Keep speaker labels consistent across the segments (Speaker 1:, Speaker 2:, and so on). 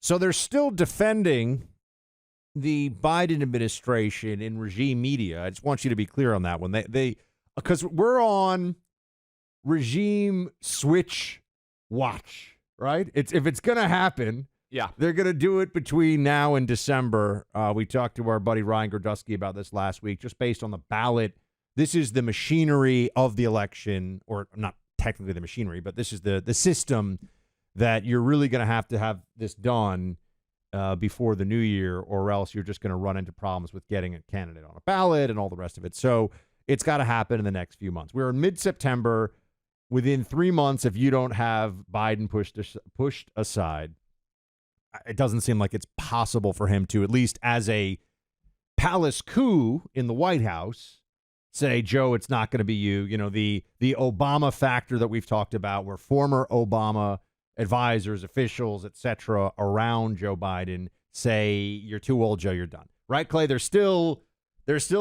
Speaker 1: So they're still defending the Biden administration in regime media. I just want you to be clear on that one. Because we're on regime switch watch, right? If it's going to happen, they're going to do it between now and December. We talked to our buddy Ryan Gordusky about this last week, just based on the ballot. This is the machinery of the election, or not technically the machinery, but this is the system that you're really going to have this done before the new year, or else you're just going to run into problems with getting a candidate on a ballot and all the rest of it. So it's got to happen in the next few months. We're in mid-September. Within 3 months, if you don't have Biden pushed aside, it doesn't seem like it's possible for him to, at least as a palace coup in the White House, say, Joe, it's not going to be you. You know, the Obama factor that we've talked about, where former Obama advisors, officials, et cetera, around Joe Biden say, you're too old, Joe, you're done. Right, Clay? They're still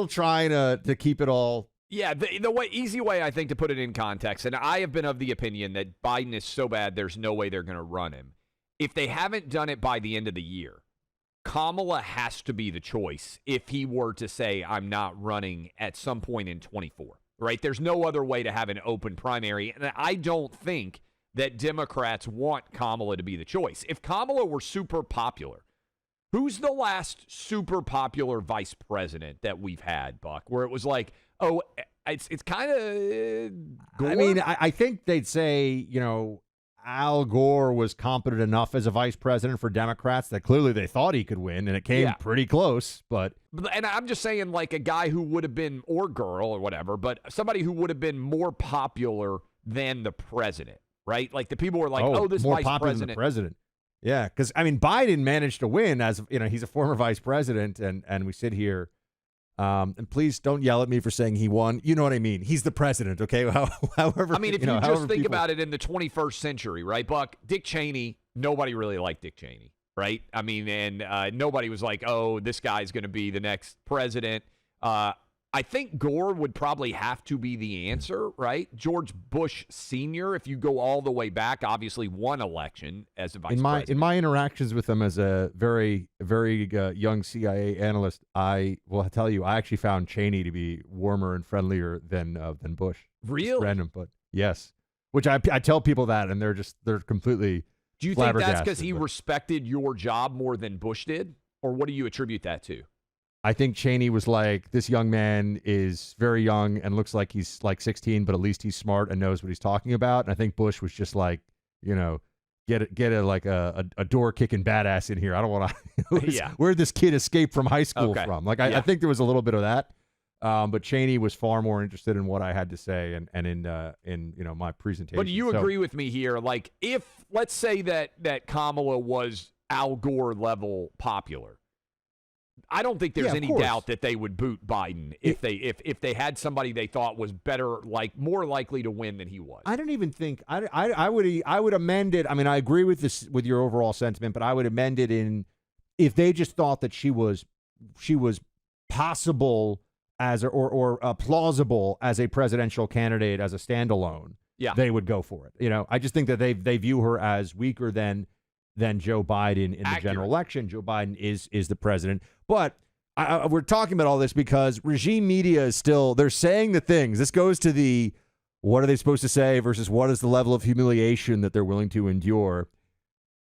Speaker 1: trying to keep it all.
Speaker 2: Yeah, the easy way, I think, to put it in context, and I have been of the opinion that Biden is so bad there's no way they're going to run him. If they haven't done it by the end of the year, Kamala has to be the choice if he were to say, I'm not running at some point in 24, right? There's no other way to have an open primary, and I don't think that Democrats want Kamala to be the choice. If Kamala were super popular, who's the last super popular vice president that we've had, Buck, where it was like, oh, it's kind of Gore?
Speaker 1: I mean, I think they'd say, you know, Al Gore was competent enough as a vice president for Democrats that clearly they thought he could win, and it came pretty close. And
Speaker 2: I'm just saying, like, a guy who would have been, or girl or whatever, but somebody who would have been more popular than the president, right? Like, the people were like, this
Speaker 1: more
Speaker 2: vice
Speaker 1: popular
Speaker 2: president.
Speaker 1: than the president. Yeah, because, I mean, Biden managed to win as, you know, he's a former vice president, and we sit here. And please don't yell at me for saying he won. You know what I mean? He's the president, okay? However,
Speaker 2: I mean, if you just think about it in the 21st century, right, Buck? Dick Cheney, nobody really liked Dick Cheney, right? I mean, and nobody was like, oh, this guy's going to be the next president. I think Gore would probably have to be the answer, right? George Bush Sr., if you go all the way back, obviously won election as a vice president.
Speaker 1: In my interactions with him as a very, very young CIA analyst, I will tell you, I actually found Cheney to be warmer and friendlier than Bush.
Speaker 2: Really?
Speaker 1: Just random, but yes. Which I tell people that, and they're completely
Speaker 2: Do you think that's because he respected your job more than Bush did? Or what do you attribute that to?
Speaker 1: I think Cheney was like, this young man is very young and looks like he's like 16, but at least he's smart and knows what he's talking about. And I think Bush was just like, you know, get a door kicking badass in here. I don't want to. Where'd this kid escape from high school from? Like, I think there was a little bit of that. But Cheney was far more interested in what I had to say and in you know, my presentation.
Speaker 2: But do you agree with me here? Like, if let's say that Kamala was Al Gore level popular, I don't think there's any doubt that they would boot Biden if they had somebody they thought was better, like more likely to win than he was.
Speaker 1: I don't even think I would amend it. I mean, I agree with with your overall sentiment, but I would amend it in if they just thought that she was possible as or plausible as a presidential candidate as a standalone. Yeah, they would go for it. You know, I just think that they view her as weaker than Joe Biden in the general election. Joe Biden is the president. But we're talking about all this because regime media is still, they're saying the things. This goes to the what are they supposed to say versus what is the level of humiliation that they're willing to endure.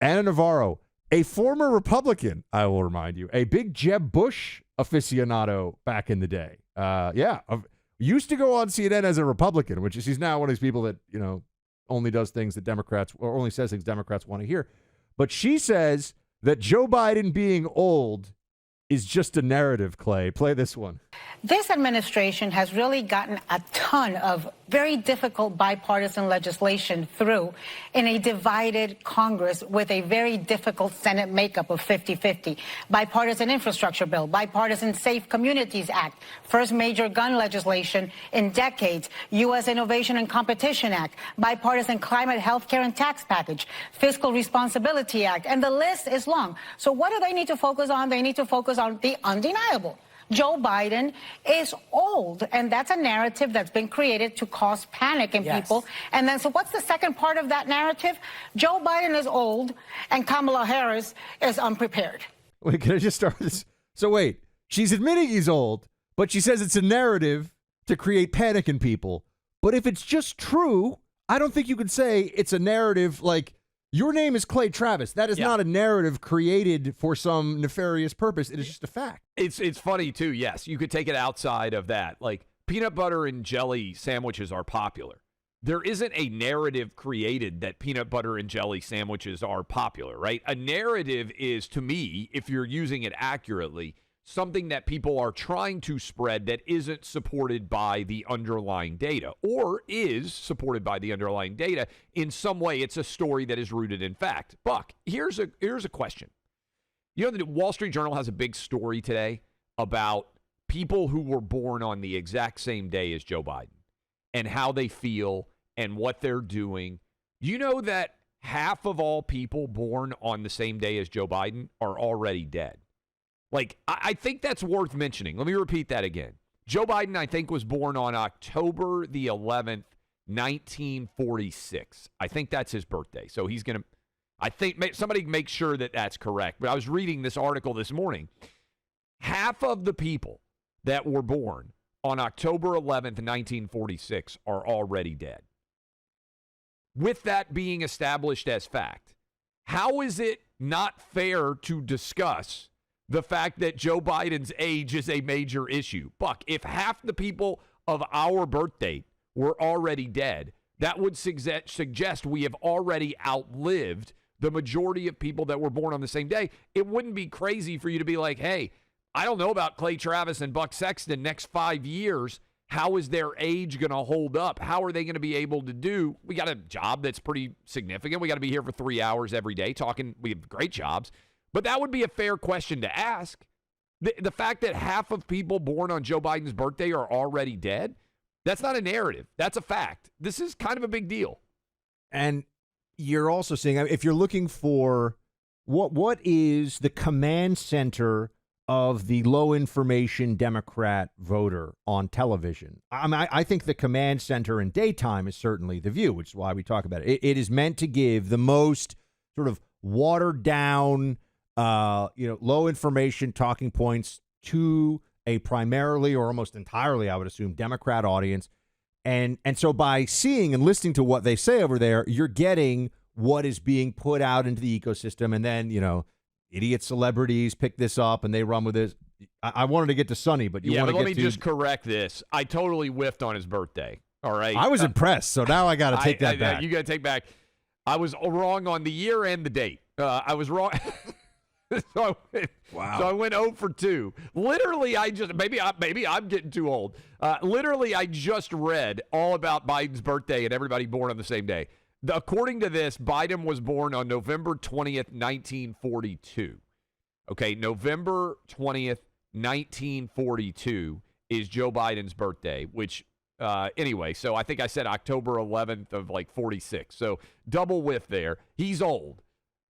Speaker 1: Ana Navarro, a former Republican, I will remind you, a big Jeb Bush aficionado back in the day. Used to go on CNN as a Republican, which is he's now one of these people that, you know, only does things that Democrats, or only says things Democrats want to hear. But she says that Joe Biden being old is just a narrative, Clay. Play this one.
Speaker 3: This administration has really gotten a ton of very difficult bipartisan legislation through in a divided Congress with a very difficult Senate makeup of 50-50. Bipartisan infrastructure bill, bipartisan Safe Communities Act, first major gun legislation in decades, U.S. Innovation and Competition Act, bipartisan climate, healthcare, and tax package, Fiscal Responsibility Act, and the list is long. So what do they need to focus on? They need to focus on the undeniable. Joe Biden is old. And that's a narrative that's been created to cause panic in people. And then, so what's the second part of that narrative? Joe Biden is old and Kamala Harris is unprepared.
Speaker 1: Wait, can I just start this? So wait, she's admitting he's old, but she says it's a narrative to create panic in people. But if it's just true, I don't think you could say it's a narrative like your name is Clay Travis. That is not a narrative created for some nefarious purpose. It is just a fact.
Speaker 2: It's funny, too. Yes, you could take it outside of that. Like peanut butter and jelly sandwiches are popular. There isn't a narrative created that peanut butter and jelly sandwiches are popular, right? A narrative is, to me, if you're using it accurately, something that people are trying to spread that isn't supported by the underlying data or is supported by the underlying data. In some way, it's a story that is rooted in fact. Buck, here's a question. You know, the Wall Street Journal has a big story today about people who were born on the exact same day as Joe Biden and how they feel and what they're doing. You know that half of all people born on the same day as Joe Biden are already dead. Like, I think that's worth mentioning. Let me repeat that again. Joe Biden, I think, was born on October the 11th, 1946. I think that's his birthday. So he's going to, I think, somebody make sure that that's correct. But I was reading this article this morning. Half of the people that were born on October 11th, 1946 are already dead. With that being established as fact, how is it not fair to discuss the fact that Joe Biden's age is a major issue? Buck, if half the people of our birth date were already dead, that would suggest we have already outlived the majority of people that were born on the same day. It wouldn't be crazy for you to be like, hey, I don't know about Clay Travis and Buck Sexton next 5 years. How is their age going to hold up? How are they going to be able to do? We got a job that's pretty significant. We got to be here for 3 hours every day talking. We have great jobs. But that would be a fair question to ask. The fact that half of people born on Joe Biden's birthday are already dead, that's not a narrative. That's a fact. This is kind of a big deal.
Speaker 1: And you're also seeing, if you're looking for what is the command center of the low information Democrat voter on television, I think the command center in daytime is certainly The View, which is why we talk about it. It is meant to give the most sort of watered down, low information talking points to a primarily or almost entirely, I would assume, Democrat audience. And so by seeing and listening to what they say over there, you're getting what is being put out into the ecosystem. And then, idiot celebrities pick this up and they run with this. I wanted to get to Sonny, but you want to get to...
Speaker 2: let me just correct this. I totally whiffed on his birthday. All right.
Speaker 1: I was impressed. So now I got to take that back.
Speaker 2: You got to take back. I was wrong on the year and the date. I was wrong. So I went 0 for 2. Literally, maybe I'm getting too old. Literally, I just read all about Biden's birthday and everybody born on the same day. According to this, Biden was born on November 20th, 1942. Okay, November 20th, 1942 is Joe Biden's birthday, which, anyway, so I think I said October 11th of 46. So double whiff there. He's old.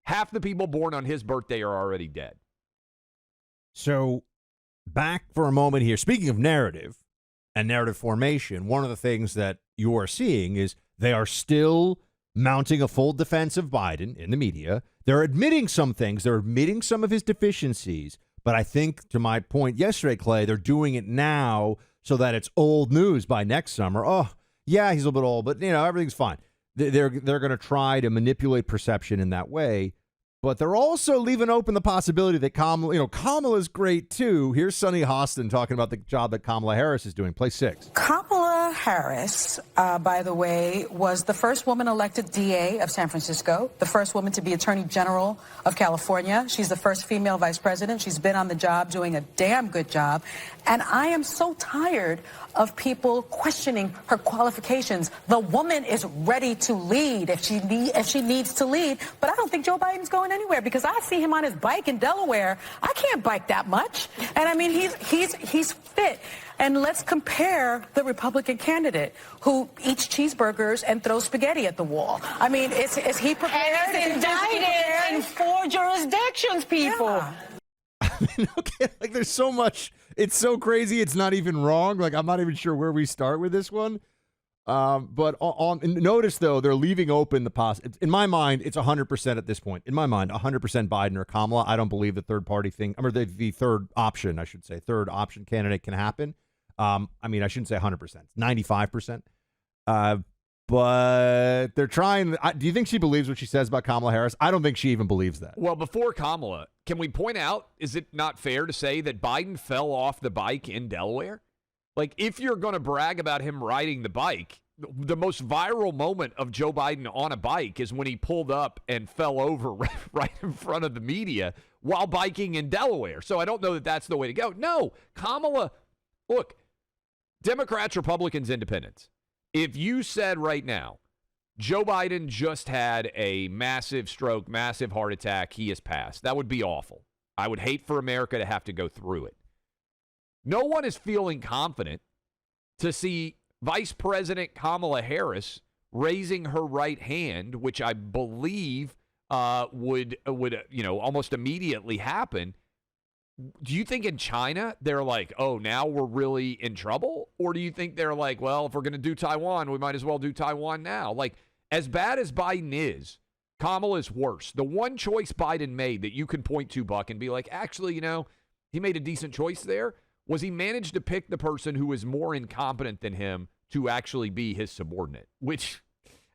Speaker 2: Half the people born on his birthday are already dead.
Speaker 1: So back for a moment here. Speaking of narrative and narrative formation, one of the things that you are seeing is they are still mounting a full defense of Biden in the media. They're admitting some things. They're admitting some of his deficiencies. But I think, to my point yesterday, Clay, they're doing it now so that it's old news by next summer. Oh, yeah, he's a little bit old, but, everything's fine. They're going to try to manipulate perception in that way. But they're also leaving open the possibility that Kamala's great, too. Here's Sonny Hostin talking about the job that Kamala Harris is doing. Play 6.
Speaker 4: Kamala Harris, by the way, was the first woman elected DA of San Francisco, the first woman to be Attorney General of California. She's the first female vice president. She's been on the job doing a damn good job. And I am so tired of people questioning her qualifications. The woman is ready to lead if she needs to lead. But I don't think Joe Biden's going anywhere because I see him on his bike in Delaware. I can't bike that much. And I mean, he's fit. And let's compare the Republican candidate who eats cheeseburgers and throws spaghetti at the wall. I mean, is he prepared?
Speaker 3: And is indicted in 4 jurisdictions, people.
Speaker 4: Yeah.
Speaker 1: Okay, there's so much. It's so crazy. It's not even wrong. Like, I'm not even sure where we start with this one. But notice, though, they're leaving open the in my mind, it's 100% at this point. In my mind, 100% Biden or Kamala. I don't believe the third party thing, or the third option, I should say, third option candidate can happen. I mean, I shouldn't say 100%, it's 95%. But they're trying. Do you think she believes what she says about Kamala Harris? I don't think she even believes that.
Speaker 2: Well, before Kamala, can we point out, is it not fair to say that Biden fell off the bike in Delaware? Like, if you're going to brag about him riding the bike, the most viral moment of Joe Biden on a bike is when he pulled up and fell over right in front of the media while biking in Delaware. So I don't know that that's the way to go. No, Kamala, look, Democrats, Republicans, Independents. If you said right now, Joe Biden just had a massive stroke, massive heart attack, he has passed, that would be awful. I would hate for America to have to go through it. No one is feeling confident to see Vice President Kamala Harris raising her right hand, which I believe would almost immediately happen. Do you think in China they're like, oh, now we're really in trouble? Or do you think they're like, well, if we're going to do Taiwan, we might as well do Taiwan now? Like, as bad as Biden is, Kamala's worse. The one choice Biden made that you can point to, Buck, and be like, actually, he made a decent choice there, was he managed to pick the person who is more incompetent than him to actually be his subordinate, which,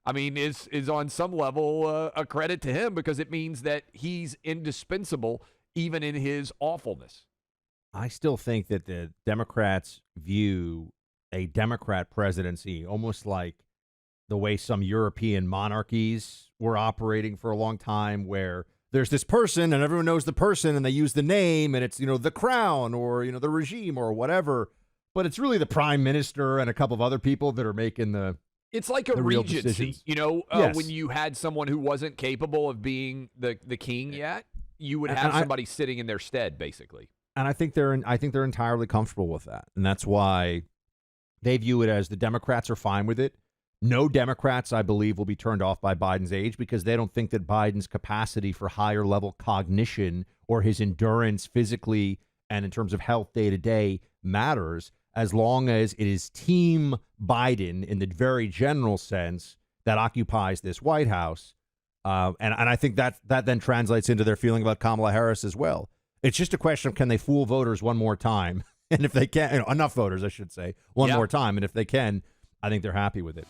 Speaker 2: I mean, is on some level a credit to him because it means that he's indispensable even in his awfulness.
Speaker 1: I still think that the Democrats view a Democrat presidency almost like the way some European monarchies were operating for a long time, where there's this person and everyone knows the person and they use the name and it's, the crown or, the regime or whatever. But it's really the prime minister and a couple of other people that are making
Speaker 2: it's like a Regency,
Speaker 1: yes.
Speaker 2: When you had someone who wasn't capable of being the king yet, you would have somebody sitting in their stead, basically.
Speaker 1: And I think they're entirely comfortable with that. And that's why they view it as the Democrats are fine with it. No Democrats, I believe, will be turned off by Biden's age because they don't think that Biden's capacity for higher level cognition or his endurance physically and in terms of health day to day matters, as long as it is Team Biden in the very general sense that occupies this White House. And I think that then translates into their feeling about Kamala Harris as well. It's just a question of, can they fool voters one more time? And if they can, enough voters, I should say, one more time. And if they can, I think they're happy with it.